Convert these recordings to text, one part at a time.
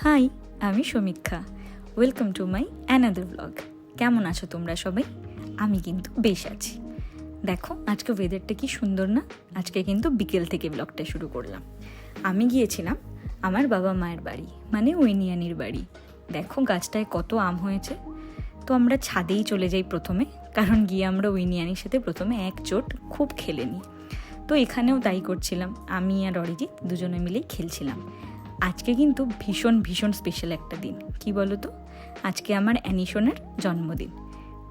High, আমি সমীক্ষা। Welcome to my another blog. কেমন আছো তোমরা সবাই? আমি কিন্তু বেশ আছি। দেখো আজকে ওয়েদারটা কি সুন্দর না? আজকে কিন্তু বিকেল থেকে ব্লগটা শুরু করলাম। আমি গিয়েছিলাম আমার বাবা মায়ের বাড়ি, মানে উইনিয়ানির বাড়ি। দেখো গাছটায় কত আম হয়েছে। তো আমরা ছাদেই চলে যাই প্রথমে, কারণ গিয়ে আমরা উইনিয়ানির সাথে প্রথমে এক চোট খুব খেলে নিই। তো এখানেও তাই করছিলাম, আমি আর অরিজিৎ দুজনে মিলেই খেলছিলাম। আজকে কিন্তু ভীষণ ভীষণ স্পেশাল একটা দিন। কি বলো তো, আজকে আমার অ্যানিশোনার জন্মদিন।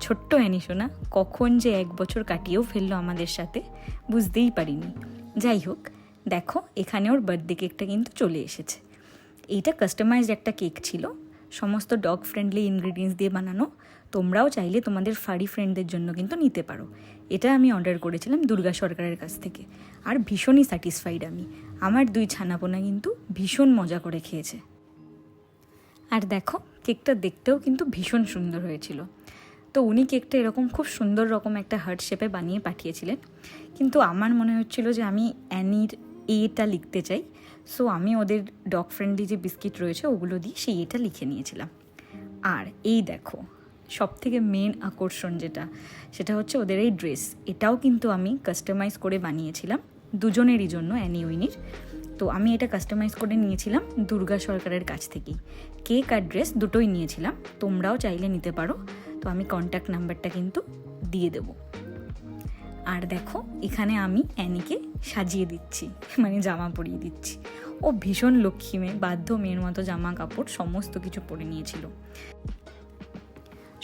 ছোট্ট অ্যানিশোনা কখন যে 1 বছর কাটিয়েও ফেললো আমাদের সাথে, বুঝতেই পারিনি। যাই হোক, দেখো এখানে ওর বার্থডে কেকটা কিন্তু চলে এসেছে। এইটা কাস্টমাইজড একটা কেক ছিল, সমস্ত ডগ ফ্রেন্ডলি ইনগ্রিডিয়েন্টস দিয়ে বানানো। তোমরাও চাইলে তোমাদের ফারি ফ্রেন্ডদের জন্য কিন্তু নিতে পারো। এটা আমি অর্ডার করেছিলাম দুর্গা সরকারের কাছ থেকে, আর ভীষণই স্যাটিসফাইড আমি। আমার 2 ছানাপোনা কিন্তু ভীষণ মজা করে খেয়েছে। আর দেখো কেকটা দেখতেও কিন্তু ভীষণ সুন্দর হয়েছিল। তো উনি কেকটা এরকম খুব সুন্দর রকম একটা হার্ট শেপে বানিয়ে পাঠিয়েছিলেন, কিন্তু আমার মনে হচ্ছিল যে আমি অ্যানির এটা লিখতে চাই। সো আমি ওদের ডগ ফ্রেন্ডলি যে বিস্কিট রয়েছে ওগুলো দিয়ে সেই এটা লিখে নিয়েছিলাম। আর এই দেখো সব থেকে মেন আকর্ষণ যেটা, সেটা হচ্ছে ওদের এই ড্রেস। এটাও কিন্তু আমি কাস্টমাইজ করে বানিয়েছিলাম দুজনেরই জন্য, অ্যানি উইনির। তো আমি এটা কাস্টমাইজ করে নিয়েছিলাম দুর্গা সরকারের কাছ থেকেই। কেক আর ড্রেস দুটোই নিয়েছিলাম, তোমরাও চাইলে নিতে পারো। তো আমি কন্ট্যাক্ট নাম্বারটা কিন্তু দিয়ে দেব। আর দেখো এখানে আমি অ্যানিকে সাজিয়ে দিচ্ছি, মানে জামা পরিয়ে দিচ্ছি। ও ভীষণ লক্ষ্মী মেয়ে, বাধ্য মেয়ের মতো জামা কাপড় সমস্ত কিছু পরে নিয়েছিল।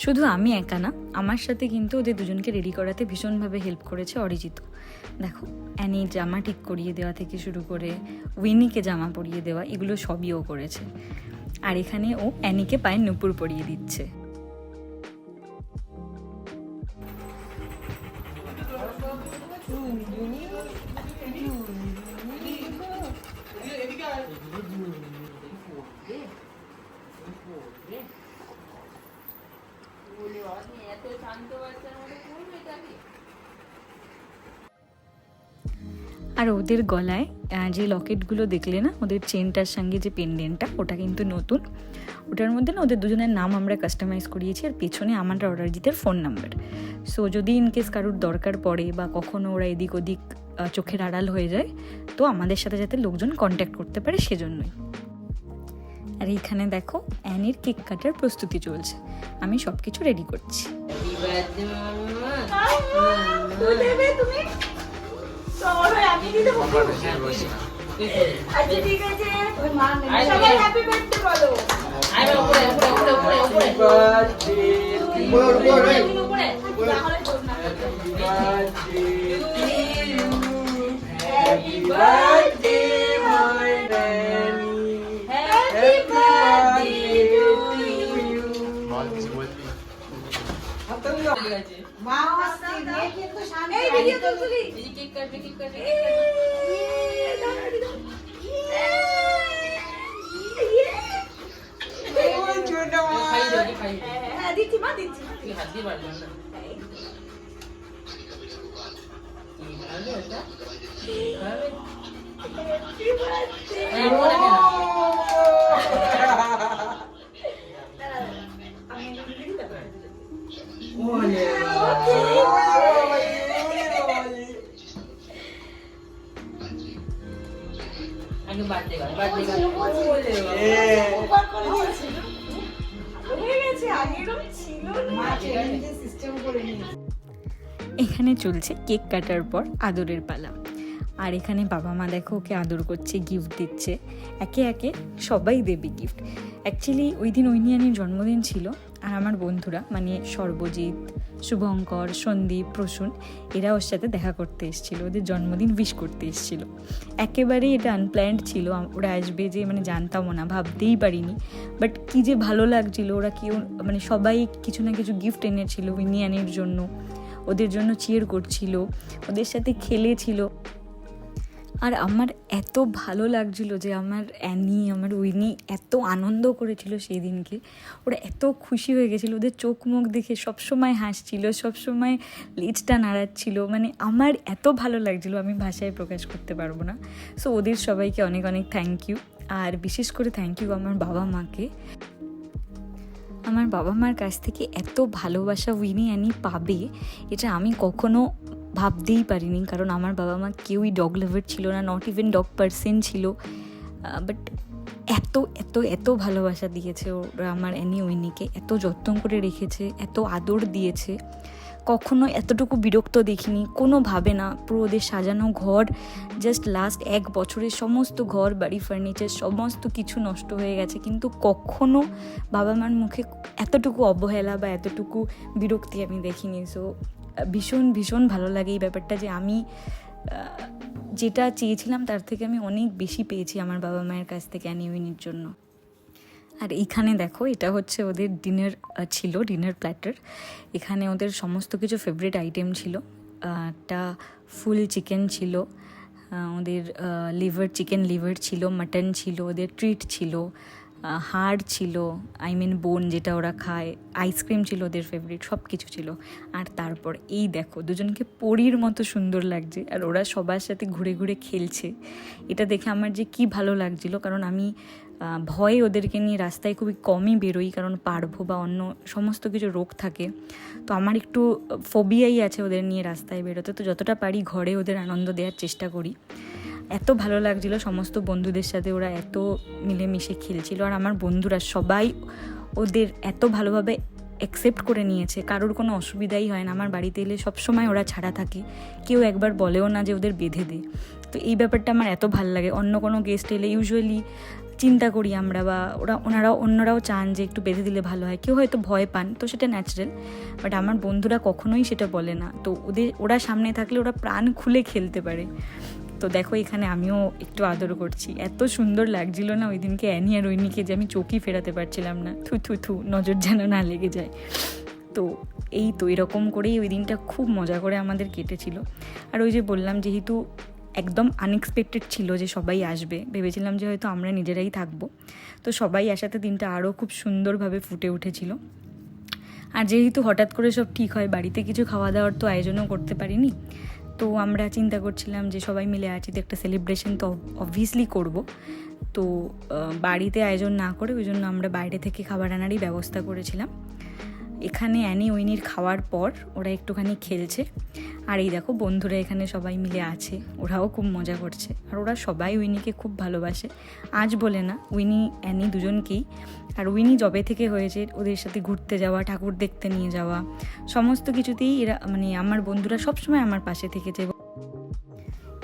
শুধু আমি একা না, আমার সাথে কিন্তু ওদের দুজনকে রেডি করাতে ভীষণভাবে হেল্প করেছে অরিজিৎ। দেখো অ্যানি জামা ঠিক করিয়ে দেওয়া থেকে শুরু করে উইনিকে জামা পরিয়ে দেওয়া, এগুলো সবই ও করেছে। আর এখানে ও অ্যানিকে পায়ে নুপুর পরিয়ে দিচ্ছে। আর ওদের গলায় যে লকেটগুলো দেখলে না, ওদের চেনটার সঙ্গে যে পেন্ডেন্টটা, ওটা কিন্তু নতুন। ওটার মধ্যে না ওদের দুজনের নাম আমরা কাস্টমাইজ করিয়েছি, আর পেছনে আমার অরিজিতের ফোন নাম্বার। সো যদি ইনকেস কারোর দরকার পড়ে বা কখনো ওরা এদিক ওদিক চোখের আড়াল হয়ে যায়, তো আমাদের সাথে যাতে লোকজন কন্ট্যাক্ট করতে পারে সেজন্যই। আর এইখানে দেখো অ্যানির কেক কাটার প্রস্তুতি চলছে, আমি সব কিছু রেডি করছি। এখানে চলছে কেক কাটার পর আদরের পালা। আর এখানে বাবা মা দেখো ওকে আদর করছে, গিফট দিচ্ছে। একে একে সবাই দেবে গিফট। অ্যাকচুয়ালি ওই দিন উইনিয়ানির জন্মদিন ছিল, আর আমার বন্ধুরা মানে সর্বজিৎ, শুভঙ্কর, সন্দীপ, প্রসূন, এরা ওর সাথে দেখা করতে এসেছিলো, ওদের জন্মদিন উইশ করতে এসেছিলো। একেবারেই এটা আনপ্ল্যান্ড ছিল, ওরা আসবে যে মানে জানতামও না, ভাবতেই পারিনি। বাট কী যে ভালো লাগছিলো, ওরা কেউ মানে সবাই কিছু না কিছু গিফট এনেছিল উইনিয়ানির জন্য, ওদের জন্য চিয়ার করছিল, ওদের সাথে খেলেছিল। আর আমার এত ভালো লাগছিলো যে আমার অ্যানি, আমার উইনি এত আনন্দ করেছিল সেই দিনকে। ওরা এত খুশি হয়ে গেছিলো, ওদের চোখ মুখ দেখে সবসময় হাসছিল, সবসময় লেজটা নাড়াচ্ছিল। মানে আমার এত ভালো লাগছিলো, আমি ভাষায় প্রকাশ করতে পারবো না। সো ওদের সবাইকে অনেক অনেক থ্যাংক ইউ। আর বিশেষ করে থ্যাংক ইউ আমার বাবা মাকে। আমার বাবা মার কাছ থেকে এত ভালোবাসা উইনি অ্যানি পাবে এটা আমি কখনো ভাবতেই পারিনি, কারণ আমার বাবা মা কেউই ডগ লাভার ছিল না, নট ইভেন ডগ পার্সন ছিল, বাট এত এত এত ভালোবাসা দিয়েছে ওরা আমার অ্যানি উইনিকে, এত যত্ন করে রেখেছে, এত আদর দিয়েছে, কখনো এতটুকু বিরক্ত দেখিনি কোনোভাবে না। পুরো ওদের সাজানো ঘর, জাস্ট লাস্ট 1 বছরে সমস্ত ঘর বাড়ি ফার্নিচার সমস্ত কিছু নষ্ট হয়ে গেছে, কিন্তু কখনো বাবা মার মুখে এতটুকু অবহেলা বা এতটুকু বিরক্তি আমি দেখিনি। সো ভীষণ ভীষণ ভালো লাগে এই ব্যাপারটা যে আমি যেটা চেয়েছিলাম তার থেকে আমি অনেক বেশি পেয়েছি আমার বাবা মায়ের কাছ থেকে অ্যানি উইনির জন্য। আর এইখানে দেখো এটা হচ্ছে ওদের ডিনার প্ল্যাটার। এখানে ওদের সমস্ত কিছু ফেভারিট আইটেম ছিল। একটা ফুল চিকেন ছিল, ওদের চিকেন লিভার ছিল, মাটন ছিল, ওদের ট্রিট ছিল, হাড় ছিল, বোন যেটা ওরা খায়, আইসক্রিম ছিল ওদের ফেভারিট, সব কিছু ছিল। আর তারপর এই দেখো দুজনকে পরীর মতো সুন্দর লাগছে, আর ওরা সবার সাথে ঘুরে ঘুরে খেলছে। এটা দেখে আমার যে কি ভালো লাগছিল, কারণ আমি ভয়ে ওদেরকে নিয়ে রাস্তায় খুবই কমই বেরোই, কারণ পারবো বা অন্য সমস্ত কিছু রোগ থাকে, তো আমার একটু ফোবিয়াই আছে ওদের নিয়ে রাস্তায় বেরোতে। তো যতটা পারি ঘরে ওদের আনন্দ দেওয়ার চেষ্টা করি। এত ভালো লাগছিল সমস্ত বন্ধুদের সাথে, ওরা এত মিলেমিশে খেলছিল, আর আমার বন্ধুরা সবাই ওদের এত ভালোভাবে অ্যাকসেপ্ট করে নিয়েছে, কারোর কোনো অসুবিধাই হয় না। আমার বাড়িতে এলে সবসময় ওরা ছাড়া থাকে, কেউ একবার বলেও না যে ওদের বেঁধে দে। তো এই ব্যাপারটা আমার এত ভালো লাগে। অন্য কোনো গেস্ট এলে ইউজুয়ালি চিন্তা করি আমরা, বা অন্যরাও চান যে একটু বেঁধে দিলে ভালো হয়, কেউ হয়তো ভয় পান, তো সেটা ন্যাচারাল, বাট আমার বন্ধুরা কখনোই সেটা বলে না। তো ওরা সামনে থাকলে ওরা প্রাণ খুলে খেলতে পারে। তো দেখো এখানে আমিও একটু আদর করছি, এত সুন্দর লাগছিল না ওই দিনকে অ্যানি আর উইনিকে যে আমি চোখই ফেরাতে পারছিলাম না, থু নজর যেন না লেগে যায়। তো এরকম করেই ওই দিনটা খুব মজা করে আমাদের কেটেছিল। আর ওই যে বললাম, যেহেতু একদম আনএক্সপেক্টেড ছিল যে সবাই আসবে, ভেবেছিলাম যে হয়তো আমরা নিজেরাই থাকবো, তো সবাই আসাতে দিনটা আরও খুব সুন্দরভাবে ফুটে উঠেছিল। আর যেহেতু হঠাৎ করে সব ঠিক হয়, বাড়িতে কিছু খাওয়া দাওয়ার তো আয়োজনও করতে পারিনি, তো আমরা চিন্তা করছিলাম যে সবাই মিলে আছি তো একটা সেলিব্রেশন তো অবভিয়াসলি করব। তো বাড়িতে আয়োজন না করে ওই জন্য আমরা বাইরে থেকে খাবার আনারই ব্যবস্থা করেছিলাম। এখানে অ্যানি উইনির খাওয়ার পর ওরা একটুখানি খেলছে, আর এই দেখো বন্ধুরা এখানে সবাই মিলে আছে, ওরাও খুব মজা করছে। আর ওরা সবাই উইনিকে খুব ভালোবাসে, আজ বলে না, উইনি অ্যানি দুজনকেই। আর উইনি যবে থেকে হয়েছে ওদের সাথে ঘুরতে যাওয়া, ঠাকুর দেখতে নিয়ে যাওয়া, সমস্ত কিছুতেই এরা আমার বন্ধুরা সবসময় আমার পাশে থেকেছে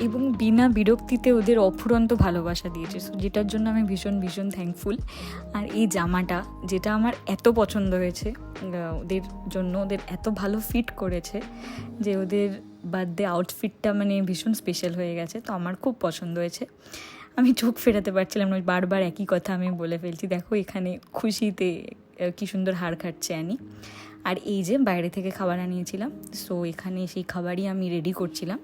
এবং বিনা বিরক্তিতে ওদের অফুরন্ত ভালোবাসা দিয়েছে, যেটার জন্য আমি ভীষণ ভীষণ থ্যাঙ্কফুল। আর এই জামাটা যেটা আমার এত পছন্দ হয়েছে ওদের জন্য, ওদের এত ভালো ফিট করেছে যে ওদের বার্থডে আউটফিটটা ভীষণ স্পেশাল হয়ে গেছে, তো আমার খুব পছন্দ হয়েছে। আমি চোখ ফেরাতে পারছিলাম না, বারবার একই কথা আমি বলে ফেলছি। দেখো এখানে খুশিতে কি সুন্দর হাড় খাচ্ছে অ্যানি। আর এই যে বাইরে থেকে খাবার আনিয়েছিলাম, সো এখানে সেই খাবারই আমি রেডি করছিলাম।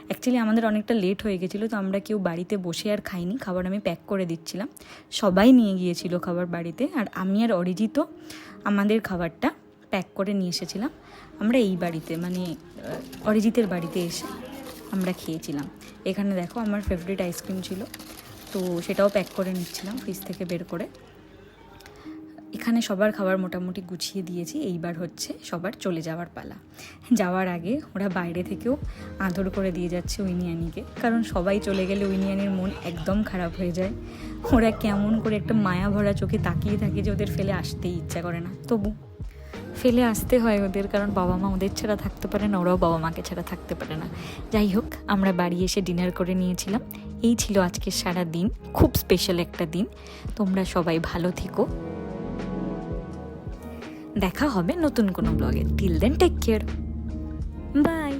অ্যাকচুয়ালি আমাদের অনেকটা লেট হয়ে গেছিলো, তো আমরা কেউ বাড়িতে বসে আর খাইনি, খাবার আমি প্যাক করে দিচ্ছিলাম। সবাই নিয়ে গিয়েছিল খাবার বাড়িতে, আর আমি আর অরিজিৎ আমাদের খাবারটা প্যাক করে নিয়ে এসেছিলাম। আমরা এই বাড়িতে অরিজিতের বাড়িতে এসে আমরা খেয়েছিলাম। এখানে দেখো আমার ফেভারিট আইসক্রিম ছিল, তো সেটাও প্যাক করে নিচ্ছিলাম ফ্রিজ থেকে বের করে। এখানে সবার খাবার মোটামুটি গুছিয়ে দিয়েছি, এইবার হচ্ছে সবার চলে যাওয়ার পালা। যাওয়ার আগে ওরা বাইরে থেকেও আদর করে দিয়ে যাচ্ছে উইনি অ্যানিকে, কারণ সবাই চলে গেলে উইনি অ্যানির মন একদম খারাপ হয়ে যায়। ওরা কেমন করে একটা মায়া ভরা চোখে তাকিয়ে থাকে যে ওদের ফেলে আসতেই ইচ্ছা করে না, তবু ফেলে আসতে হয় ওদের, কারণ বাবা মা ওদের ছাড়া থাকতে পারে না, ওরাও বাবা মাকে ছাড়া থাকতে পারে না। যাই হোক, আমরা বাড়ি এসে ডিনার করে নিয়েছিলাম। এই ছিল আজকের সারা দিন, খুব স্পেশাল একটা দিন। তোমরা সবাই ভালো থেকো, দেখা হবে নতুন কোনো ব্লগে। Till then take care, by.